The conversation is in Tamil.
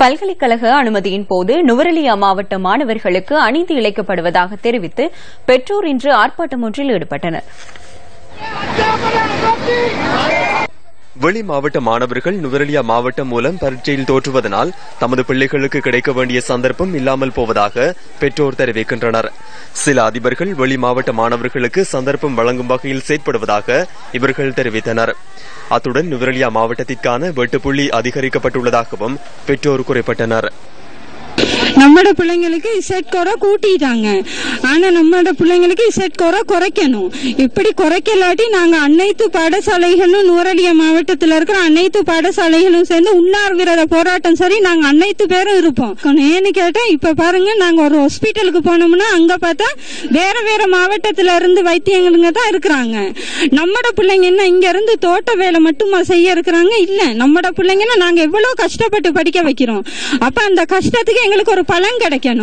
பல்கலைக்கழக அனுமதியின் போது நுவரெலியா மாவட்ட மாணவர்களுக்கு அநீதி இழைக்கப்படுவதாக தெரிவித்து பெற்றோர் இன்று ஆர்ப்பாட்டம் ஒன்றில் ஈடுபட்டனர். வெளி மாவட்ட மாணவர்கள் நுவரெலியா மாவட்டம் மூலம் பரீட்சையில் தோற்றுவதனால் தமது பிள்ளைகளுக்கு கிடைக்க வேண்டிய சந்தர்ப்பம் இல்லாமல் போவதாக பெற்றோர் தெரிவிக்கின்றனர். சில அதிபர்கள் வெளி மாவட்ட மாணவர்களுக்கு சந்தர்ப்பம் வழங்கும் வகையில் செயற்படுவதாக இவர்கள் தெரிவித்தனர். அத்துடன் நுவரெலியா மாவட்டத்திற்கான வெட்டுப்புள்ளி அதிகரிக்கப்பட்டுள்ளதாகவும் பெற்றோர் குறிப்பிட்டனர். நம்மட பிள்ளைங்களுக்கு இசட் கோரா கூட்டிட்டாங்க. ஆனா நம்மட பிள்ளைங்களுக்கு இசட் கோரா குறைக்கணும். இப்படி குறைக்கலாட்டி நாங்க அனைத்து பாடசாலைகளும் நுவரெலியா மாவட்டத்தில் இருக்கிற அனைத்து பாடசாலைகளும் சேர்ந்து உண்ணாவிரத போராட்டம் சரி நாங்க அனைத்து பேரும் இருப்போம். ஏன்னு கேட்டா இப்ப பாருங்க, நாங்க ஒரு ஹாஸ்பிட்டலுக்கு போனோம்னா அங்க பார்த்தா வேற வேற மாவட்டத்தில இருந்து வைத்தியங்களுங்க தான் இருக்கிறாங்க. நம்மட பிள்ளைங்க என்ன இங்க இருந்து தோட்ட வேலை மட்டுமா செய்ய இருக்கிறாங்க? இல்ல, நம்மட பிள்ளைங்கன்னா நாங்க எவ்வளவு கஷ்டப்பட்டு படிக்க வைக்கிறோம். அப்ப அந்த கஷ்டத்துக்கு எங்களுக்கு ஒரு பலன் கிடைக்கணும்.